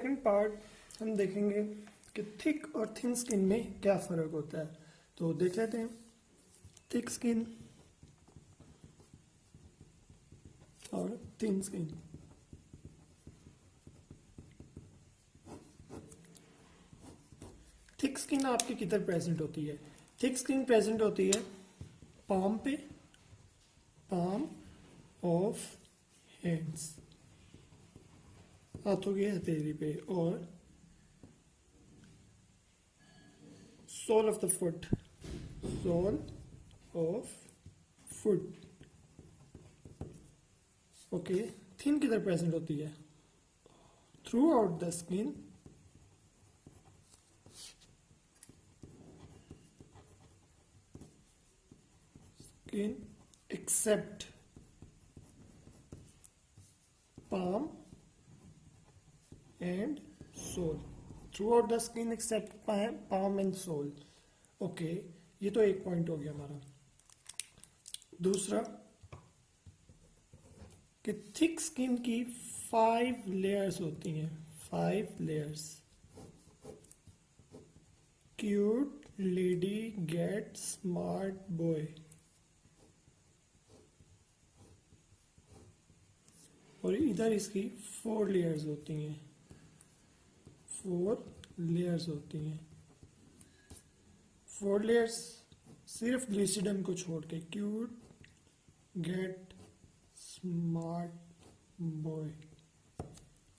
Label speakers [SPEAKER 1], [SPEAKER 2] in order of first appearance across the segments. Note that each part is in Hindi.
[SPEAKER 1] सेकंड पार्ट हम देखेंगे कि थिक और थिन स्किन में क्या फ़र्क होता है। तो देख लेते हैं थिक स्किन और थिन स्किन। थिक स्किन आपकी किधर प्रेजेंट होती है? थिक स्किन प्रेजेंट होती है पाम पे, पाम ऑफ हैंड्स, हाथों की हथेली पे, और sole of the foot, sole of foot. Okay, thin किधर प्रेजेंट होती है? Throughout the skin, skin except palm and sole, throughout the skin except palm and sole. Okay, ये तो एक पॉइंट हो गया हमारा। दूसरा कि थिक स्किन की 5 लेयर्स होती हैं, 5 layers. Cute lady get smart boy, और इधर इसकी 4 लेयर्स होती हैं, 4 लेयर्स होती हैं। 4 लेयर्स सिर्फ ग्लिसरीन को छोड़ के, cute gate smart boy.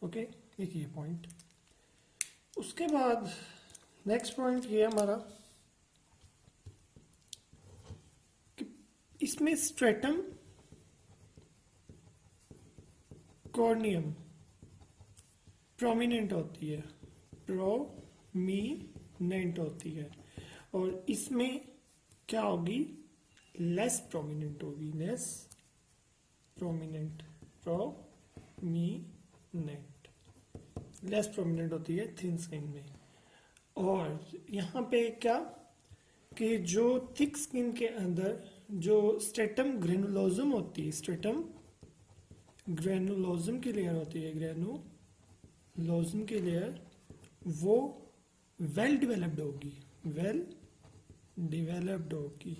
[SPEAKER 1] Okay, एक ये पॉइंट। उसके बाद नेक्स्ट पॉइंट ये हमारा कि इसमें स्ट्रेटम कॉर्नियम प्रोमिनेंट होती है, प्रोमिनेंट होती है, और इसमें क्या होगी? लेस प्रोमिनेंट होगी, less prominent, prominent, less prominent होती है थिन स्किन में। और यहाँ पे क्या कि जो थिक स्किन के अंदर जो स्ट्रेटम ग्रेनुलोजम होती है, स्ट्रेटम ग्रेनुलोजम की लेयर होती है, ग्रेनुलोजम की लेयर, वो वेल डिवेलप्ड होगी, वेल डिवेलप्ड होगी,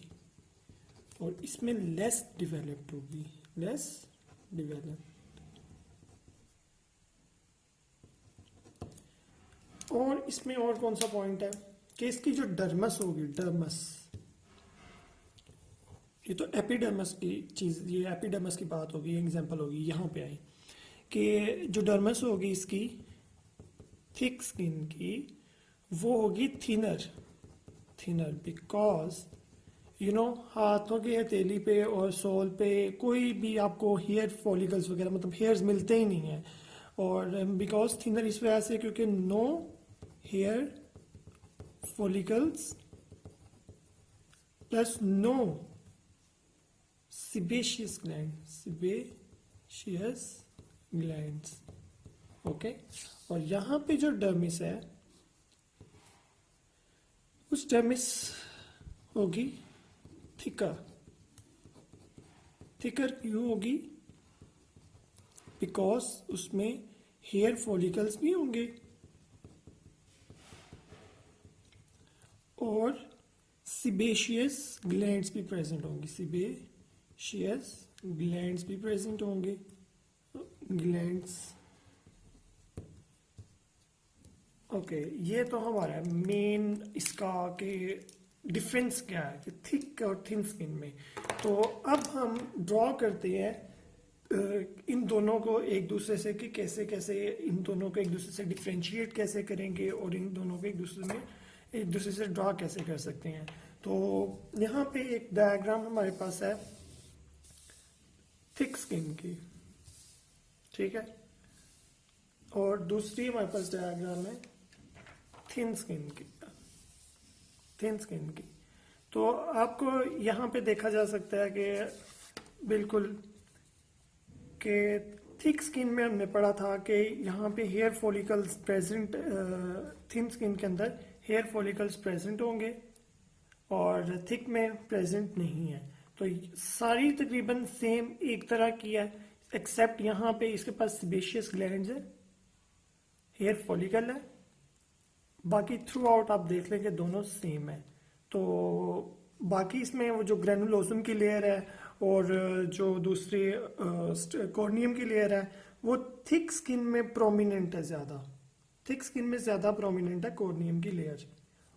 [SPEAKER 1] और इसमें लेस डिवेलप्ड होगी, लेस डिवेलप्ड। और इसमें और कौन सा पॉइंट है कि इसकी जो डर्मस होगी, डर्मस, ये तो एपिडर्मस की चीज, ये एपिडर्मस की बात होगी, एग्जांपल होगी यहाँ पे आई कि जो डर्मस होगी इसकी थिक स्किन की, वो होगी थिनर, थिनर, बिकॉज हाथों की हथेली पे और सोल पे कोई भी आपको हेयर फॉलिकल्स वगैरह, मतलब हेयर्स मिलते ही नहीं है। और बिकॉज थिनर इस वजह से क्योंकि no hair follicles plus no sebaceous glands, okay. और यहां पे जो डर्मिस है, उस डर्मिस होगी थिकर, थिकर क्यों होगी? बिकॉज उसमें हेयर फॉलिकल्स भी होंगे और सिबेशियस ग्लैंड्स भी प्रेजेंट होंगी, सिबेशियस ग्लैंड्स भी प्रेजेंट होंगे, ग्लैंड्स। ओके, ये तो हमारा मेन इसका के डिफरेंस क्या है कि थिक और थिन स्किन में। तो अब हम ड्रॉ करते हैं इन दोनों को एक दूसरे से कि कैसे कैसे इन दोनों को एक दूसरे से डिफ्रेंशिएट कैसे करेंगे, और इन दोनों को एक दूसरे से ड्रॉ कैसे कर सकते हैं। तो यहाँ पे एक डायग्राम हमारे पास है थिक स्किन की, ठीक है, और दूसरी हमारे पास डायग्राम है थिन स्किन की, थिन स्किन की। तो आपको यहाँ पे देखा जा सकता है कि बिल्कुल कि थिक स्किन में हमने पढ़ा था कि यहाँ पे hair follicles present, thin skin के अंदर हेयर फॉलिकल्स प्रेजेंट होंगे और थिक में प्रेजेंट नहीं है। तो सारी तकरीबन सेम एक तरह की है, एक्सेप्ट यहाँ पे इसके पास सिबेशियस ग्लैंड्स है हेयर फॉलिकल है। बाकी थ्रू आउट आप देख लें कि दोनों सेम है। तो बाकी इसमें वो जो ग्रेनुलोसम की लेयर है और जो दूसरी कॉर्नियम की लेयर है वो थिक स्किन में प्रोमिनेंट है ज़्यादा। थिक स्किन में ज़्यादा प्रोमिनेंट है कॉर्नियम की लेयर,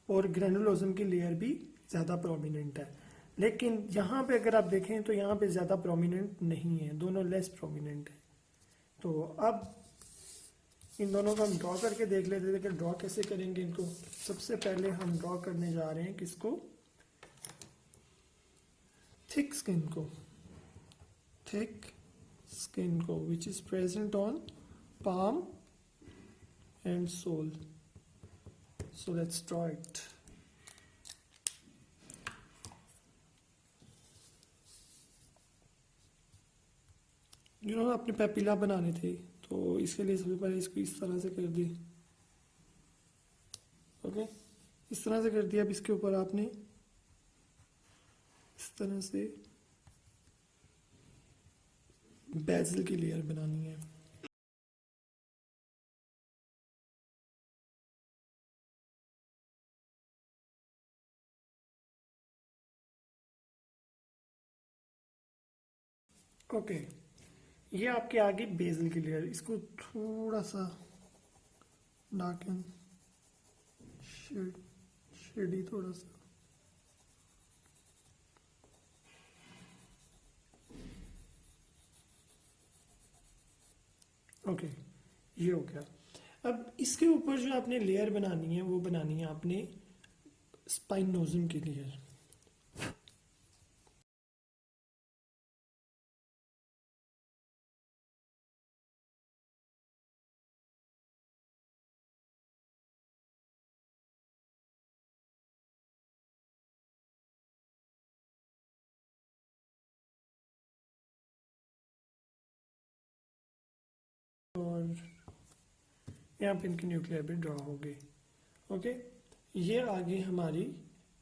[SPEAKER 1] और ग्रेनुलोसम की लेयर भी ज़्यादा प्रोमिनेंट है। लेकिन यहाँ पे अगर आप देखें तो यहाँ पे ज़्यादा प्रोमिनेंट नहीं है, दोनों लेस प्रोमिनेंट है। तो अब इन दोनों को हम ड्रॉ करके देख लेते थे कि ड्रॉ कैसे करेंगे इनको। सबसे पहले हम ड्रॉ करने जा रहे हैं किसको, थिक स्किन को, थिक स्किन को which is present on palm and sole. So let's draw it. अपने पेपिला बनाने थे, तो इसके लिए सबसे पहले इसको इस तरह से कर दी। ओके, इस तरह से कर दिया। अब इसके ऊपर आपने इस तरह से बेजल की लेयर बनानी है। ओके, ये आपके आगे बेजल की लेयर, इसको थोड़ा सा डार्क एंड शेडी थोड़ा सा। ओके, ये हो गया। अब इसके ऊपर जो आपने लेयर बनानी है वो बनानी है आपने स्पाइनोजम की लेयर। और यहाँ पे इनकी न्यूक्लियर भी ड्रॉ हो गई। ओके, ये आ गई हमारी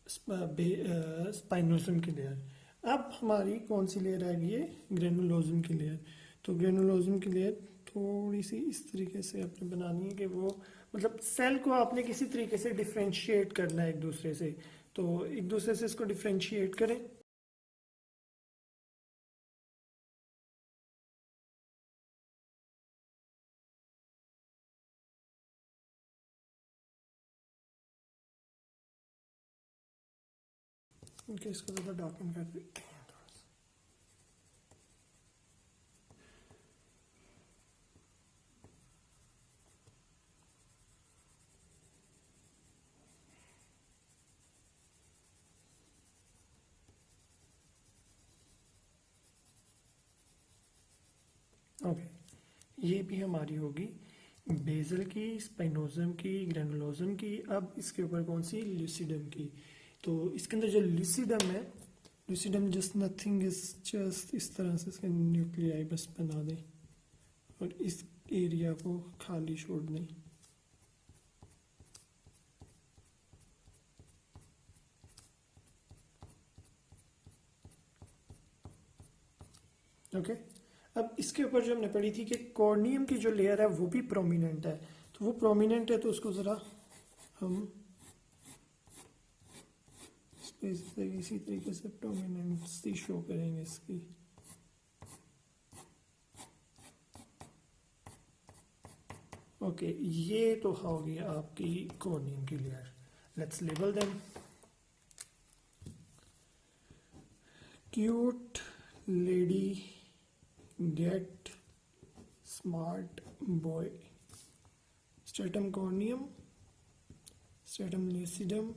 [SPEAKER 1] स्पाइनोजम की लेयर। अब हमारी कौन सी लेयर आएगी, ये ग्रेनुलोजम की लेयर। तो ग्रेनुलोजम की लेयर थोड़ी सी इस तरीके से आपने बनानी है कि वो मतलब सेल को आपने किसी तरीके से डिफ्रेंशिएट करना है एक दूसरे से। तो एक दूसरे से इसको डिफ्रेंशिएट करें। ओके, इसको ज़्यादा डार्कन कर देते हैं। ओके, ये भी हमारी होगी बेजल की, स्पाइनोजम की, ग्रेनुलोजम की। अब इसके ऊपर कौन सी, ल्यूसिडम की। तो इसके अंदर जो ल्यूसिडम है, lucidum just nothing is just इस तरह से इसके न्यूक्लियाई बस बना दें और इस एरिया को खाली छोड़ दें। ओके, अब इसके ऊपर जो हमने पढ़ी थी कि कॉर्नियम की जो लेयर है वो भी प्रोमिनेंट है। तो वो प्रोमिनेंट है तो उसको ज़रा हम इसी तरीके से प्रोमिनेंसी शो करेंगे इसकी। ओके, ये तो होगी आपकी कॉर्नियम की लेयर। Let's label them. Cute lady get smart boy. Stratum corneum, stratum lucidum,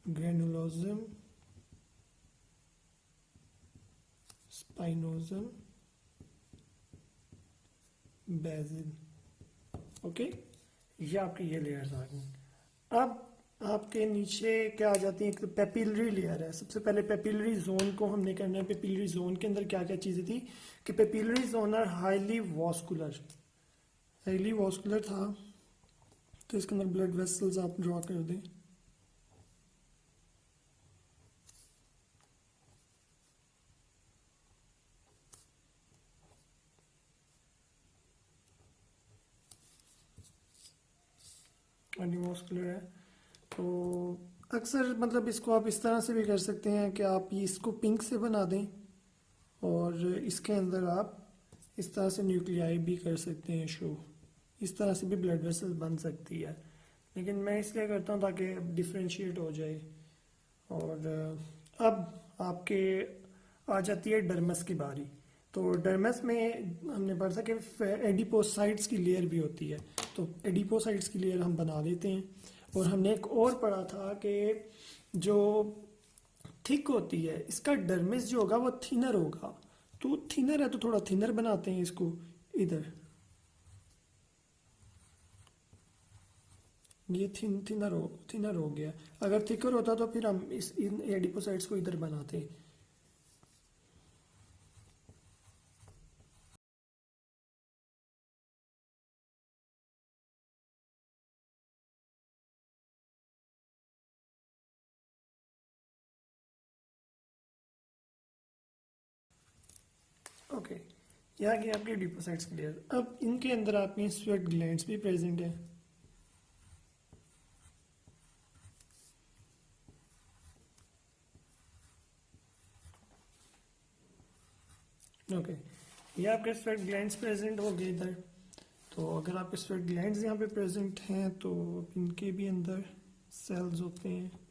[SPEAKER 1] granulosum, spinosum, basal. Okay, ये आपकी ये लेयर्स आ गई। अब आपके नीचे क्या आ जाती है, एक पेपिलरी लेयर है। सबसे पहले पेपिलरी जोन को हमने करना है। पेपिलरी जोन के अंदर क्या क्या चीज़ें थी कि papillary zone are highly vascular, highly vascular था। तो इसके अंदर ब्लड वेसल्स आप ड्रॉ कर दें। एंटीमस्कुलर है। तो अक्सर मतलब इसको आप इस तरह से भी कर सकते हैं कि आप ये इसको पिंक से बना दें और इसके अंदर आप इस तरह से न्यूक्लियाई भी कर सकते हैं शो। इस तरह से भी ब्लड वेसल बन सकती है, लेकिन मैं इसलिए करता हूँ ताकि डिफ्रेंशिएट हो जाए। और अब आपके आ जाती है डर्मस की बारी। तो डर्मस में हमने पढ़ा था कि एडिपोसाइट्स की लेयर भी होती है, तो एडिपोसाइट्स की लेयर हम बना लेते हैं। और हमने एक और पढ़ा था कि जो थिक होती है इसका डर्मिस जो होगा वो थिनर होगा। तो थिनर है तो थोड़ा थिनर बनाते हैं इसको इधर। ये थिनर हो गया। अगर थिकर होता तो फिर हम इस इन एडिपोसाइट्स को इधर बनाते। ओके, यहाँ की आपके एडिपोसाइट्स क्लियर। अब इनके अंदर आपके स्वेट ग्लैंड्स भी प्रेजेंट है। ओके, ये आपके स्वेट ग्लैंड्स प्रेजेंट हो गए इधर। तो अगर आपके स्वेट ग्लैंड्स यहाँ पे प्रेजेंट हैं तो इनके भी अंदर सेल्स होते हैं।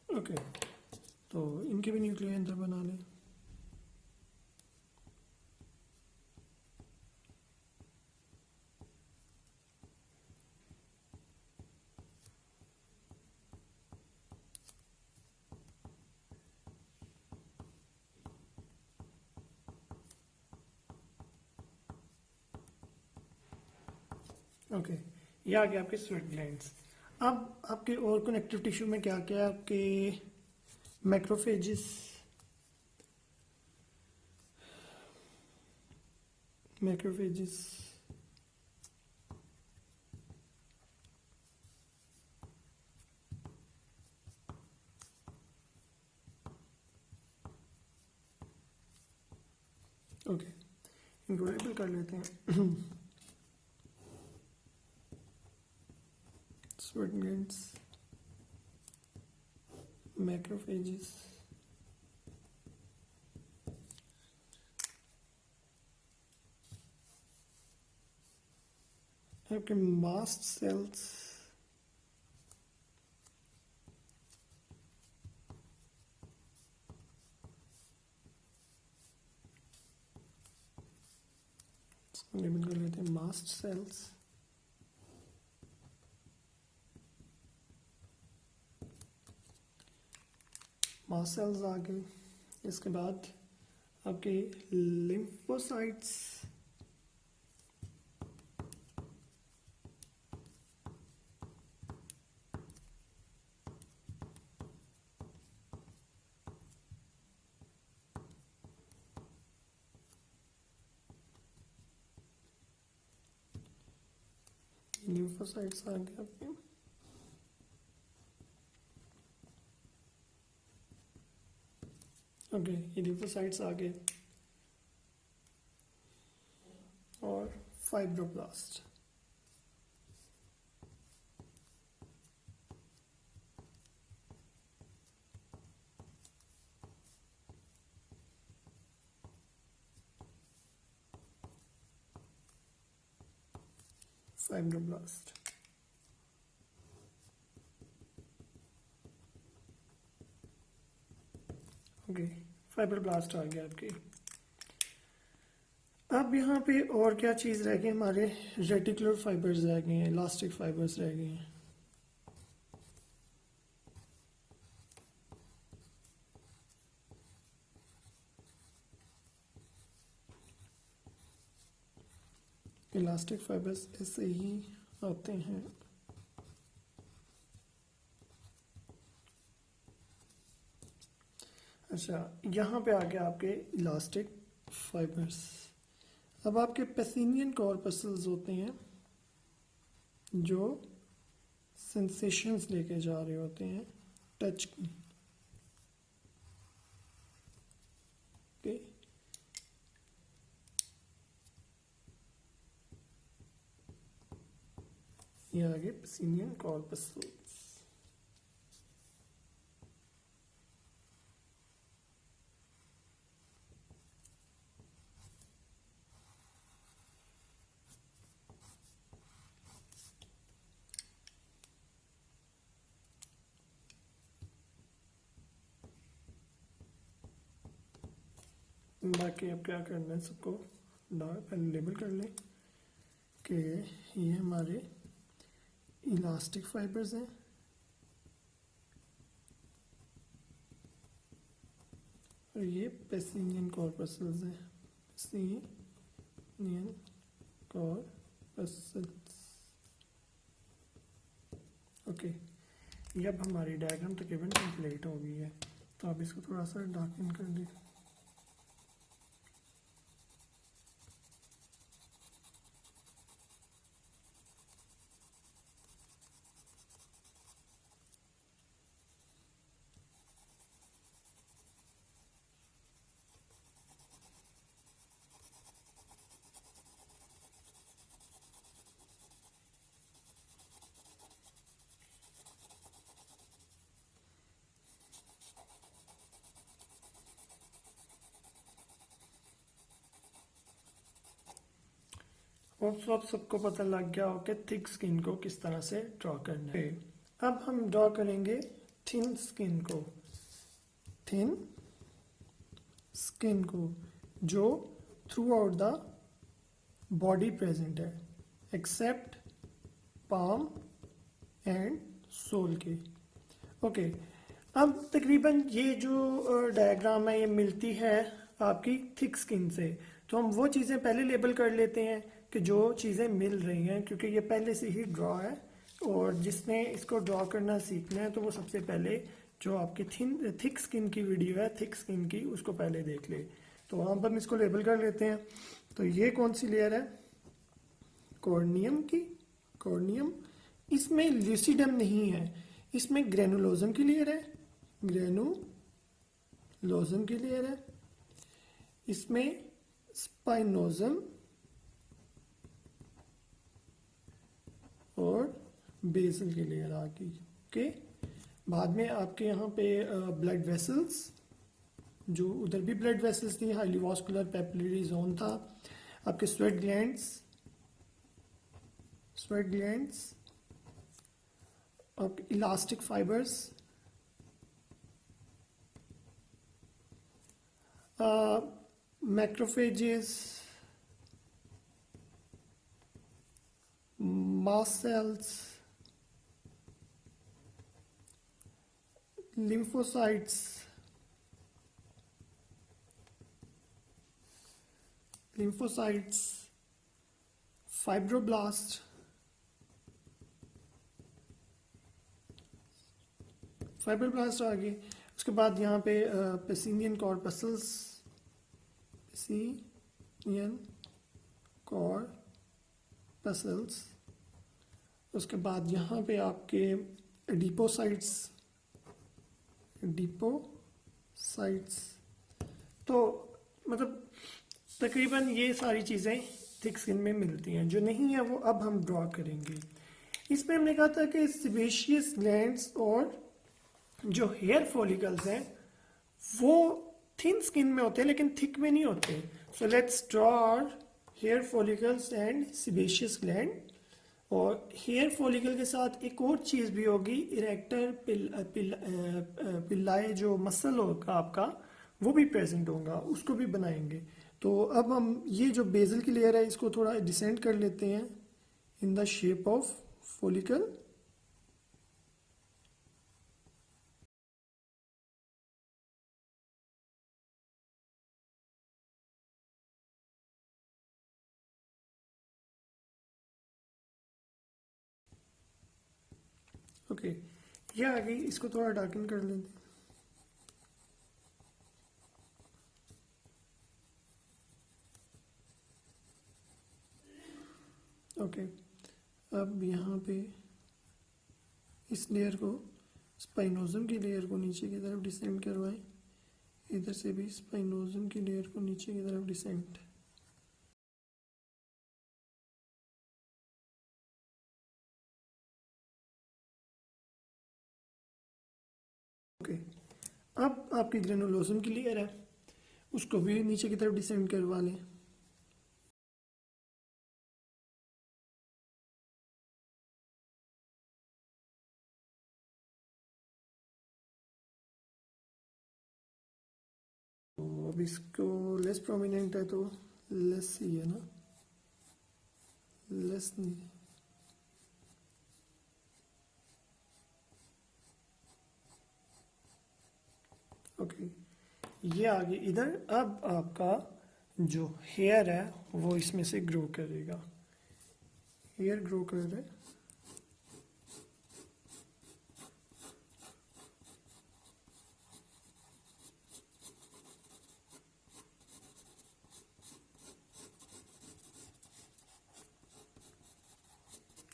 [SPEAKER 1] ओके, तो इनके भी न्यूक्लियाई अंदर बना लें। ओके, ये आ गया आपके स्वेट ग्लैंड्स। अब आपके और कनेक्टिव टिश्यू में क्या क्या है? आपके मैक्रोफेजिस, मैक्रोफेजिस ओके, इनको लेबल कर लेते हैं। स्वेट ग्लैंड्स, मैक्रोफेजिस, आपके मास्ट सेल्स, लेबल कर लेते हैं मास्ट सेल्स। मास्ट सेल्स आ गए। इसके बाद आपके लिम्फोसाइट्स, लिम्फोसाइट्स आ गए आपके। ओके, ये लिम्फोसाइट्स आ गए। और फाइब्रोब्लास्ट, फाइब्रोब्लास्ट। ओके, फाइब्रोब्लास्ट आ गया आपके। अब यहाँ पे और क्या चीज़ रह गई? हमारे रेटिकुलर फाइबर्स रह गए हैं, इलास्टिक फाइबर्स रह गए हैं। इलास्टिक फाइबर्स ऐसे ही आते हैं। अच्छा, यहाँ पे आ गया आपके इलास्टिक फाइबर्स। अब आपके पेसिनियन कॉर्पस्कल्स होते हैं जो सेंसेशंस लेके जा रहे होते हैं टच की। ओके, ये आगे पेसिनियन कॉर्पस्कल्स। बाकी अब क्या करना है, सबको पहले लेबल कर लें कि ये हमारे इलास्टिक फाइबर्स हैं और ये पेसिनियन कॉर्पस्कल्स हैं। पेसिनियन कॉर्पस्कल्स। ओके, ये अब हमारी डायग्राम तकरीबन कंप्लीट हो गई है, तो आप इसको थोड़ा सा डार्कन कर दें। होप सो आप सबको पता लग गया हो कि थिक स्किन को किस तरह से ड्रॉ करना है। अब हम ड्रॉ करेंगे थिन स्किन को। थिन स्किन को जो through out the body present है एक्सेप्ट पाम एंड सोल के। ओके, अब तकरीबन ये जो डायग्राम है ये मिलती है आपकी थिक स्किन से, तो हम वो चीज़ें पहले लेबल कर लेते हैं कि जो चीज़ें मिल रही हैं, क्योंकि ये पहले से ही ड्रॉ है और जिसने इसको ड्रॉ करना सीखना है तो वो सबसे पहले जो आपकी थिक स्किन की वीडियो है थिक स्किन की उसको पहले देख ले। तो अब हम इसको लेबल कर लेते हैं। तो ये कौन सी लेयर है, कॉर्नियम की। कॉर्नियम, इसमें ल्यूसिडम नहीं है, इसमें ग्रेनुलोजम की लेयर है। ग्रेनुलोजम की लेयर है। इसमें स्पाइनोजम और बेसल की लेयर आ गई। ओके, बाद में आपके यहाँ पे ब्लड वेसल्स, जो उधर भी ब्लड वेसल्स थी, हाईली वास्कुलर पेपिलरी जोन था। आपके स्वेट ग्लैंड्स, आपके elastic fibres, macrophages, mast cells, lymphocytes, fibroblasts, आ गए। उसके बाद यहाँ पे पेसिनियन कॉर्पस्कल्स, पेसिनियन कॉर्पस्कल्स। उसके बाद यहाँ पे आपके डिपोसाइट्स। तो मतलब तकरीबन ये सारी चीज़ें थिक स्किन में मिलती हैं। जो नहीं है वो अब हम ड्रॉ करेंगे। इसमें हमने कहा था कि सेबेशियस ग्लैंड्स और जो हेयर फॉलिकल्स हैं वो थिन स्किन में होते हैं लेकिन थिक में नहीं होते। So let's draw here follicles and sebaceous gland. और हेयर फॉलिकल के साथ एक और चीज़ भी होगी, इरेक्टर पिल्लाए जो मसल होगा आपका वो भी प्रेजेंट होगा, उसको भी बनाएंगे। तो अब हम ये जो बेसल की लेयर है इसको थोड़ा डिसेंड कर लेते हैं in the shape of follicle. Okay, ये आ गई, इसको थोड़ा डार्कन कर लेते हैं। ओके, अब यहाँ पे इस लेयर को, स्पाइनोजम की लेयर को नीचे की तरफ डिसेंड करवाएं, इधर से भी स्पाइनोजम की लेयर को नीचे की तरफ डिसेंड। ओके, अब आपकी ग्रेनुलोसम की लेयर है, उसको भी नीचे की तरफ डिसेंड करवा लें। तो अब इसको लेस प्रोमिनेंट है तो लेस ही है ना, लेस नहीं। ओके, ये आ गई इधर। अब आपका जो हेयर है वो इसमें से ग्रो करेगा, हेयर ग्रो कर रहा है।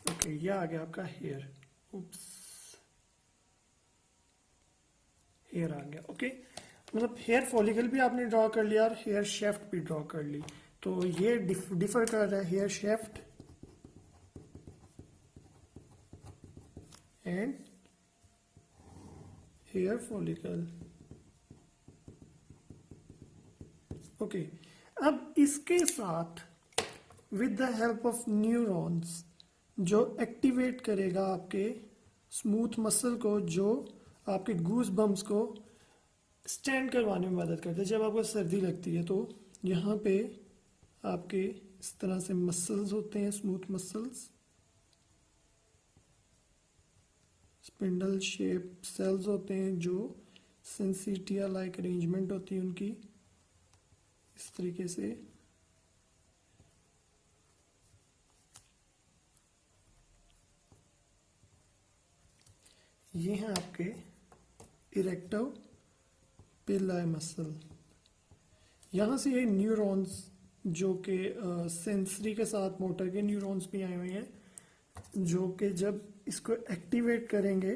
[SPEAKER 1] ओके, ये आ गया आपका हेयर। उप्स, हेयर आ गया। ओके, मतलब हेयर फॉलिकल भी आपने ड्रॉ कर लिया और हेयर शेफ्ट भी ड्रॉ कर ली। तो ये डिफर कर रहा है hair shaft and hair follicle. Okay, अब इसके साथ with the help of neurons जो एक्टिवेट करेगा आपके स्मूथ मसल को, जो आपके गूज बम्स को स्टैंड करवाने में मदद करते हैं। जब आपको सर्दी लगती है तो यहाँ पे आपके इस तरह से मसल्स होते हैं, smooth muscles, spindle shape cells होते हैं जो सेंसिटिया लाइक अरेंजमेंट होती है उनकी, इस तरीके से। ये हैं आपके इरेक्टो पिलाई मसल। यहाँ से ये न्यूरॉन्स जो कि सेंसरी के साथ मोटर के न्यूरॉन्स भी आए हुए हैं, जो कि जब इसको एक्टिवेट करेंगे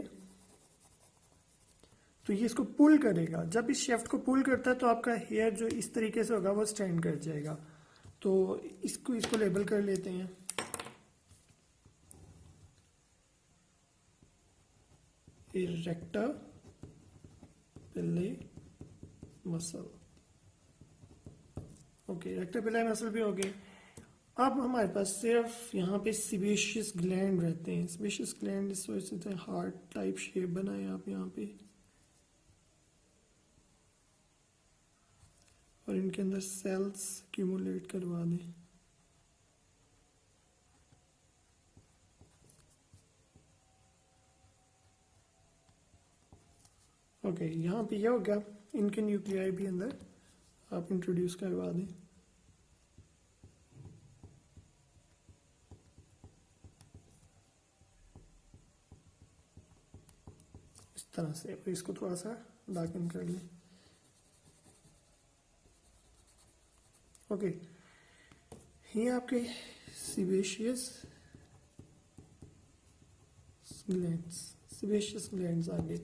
[SPEAKER 1] तो ये इसको पुल करेगा। जब इस शेफ्ट को पुल करता है तो आपका हेयर जो इस तरीके से होगा वो स्टैंड कर जाएगा। तो इसको लेबल कर लेते हैं, इरेक्टर पिलाई मसल। ओके, इरेक्टर पिलाई मसल भी हो गए। अब हमारे पास सिर्फ यहाँ पे सिबेशियस ग्लैंड रहते हैं। सिबेशियस ग्लैंड इस वजह से हार्ट टाइप शेप बनाए आप यहाँ पे, और इनके अंदर सेल्स एक्यूमुलेट करवा दें। ओके, यहाँ पे ये हो गया। इनके न्यूक्लियाई भी अंदर आप इंट्रोड्यूस करवा दें इस तरह से। और इसको थोड़ा सा डार्कन कर लें। ओके, ये आपके सिबेशियस ग्लैंड्स आ गए।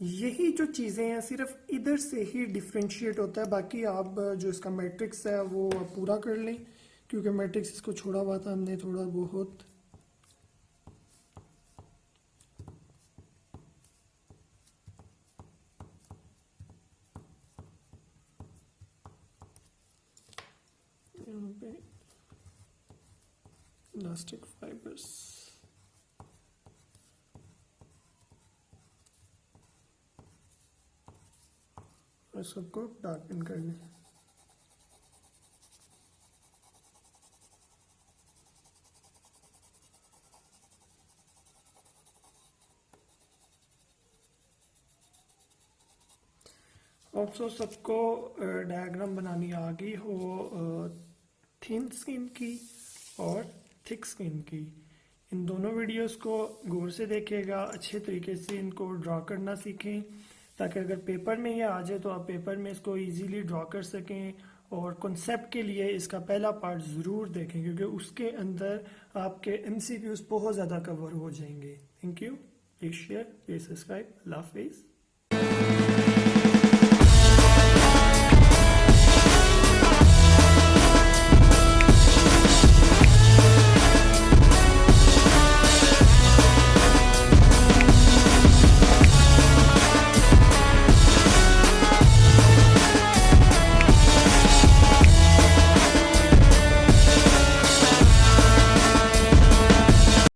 [SPEAKER 1] यही जो चीज़ें हैं सिर्फ इधर से ही डिफ्रेंशिएट होता है। बाकी आप जो इसका मैट्रिक्स है वो आप पूरा कर लें, क्योंकि मैट्रिक्स इसको छोड़ा हुआ था हमने थोड़ा बहुत। यहाँ पे इलास्टिक फाइबर्स, और सबको डार्कन कर लें। ऑल्सो सबको डायग्राम बनानी आ गई हो थिन स्किन की और थिक स्किन की। इन दोनों वीडियोस को गौर से देखिएगा, अच्छे तरीके से इनको ड्रॉ करना सीखें, ताकि अगर पेपर में ये आ जाए तो आप पेपर में इसको इजीली ड्रॉ कर सकें और कॉन्सेप्ट के लिए इसका पहला पार्ट ज़रूर देखें, क्योंकि उसके अंदर आपके MCQs बहुत ज़्यादा कवर हो जाएंगे। Thank you, please share, please subscribe, अल्लाह हाफिज़।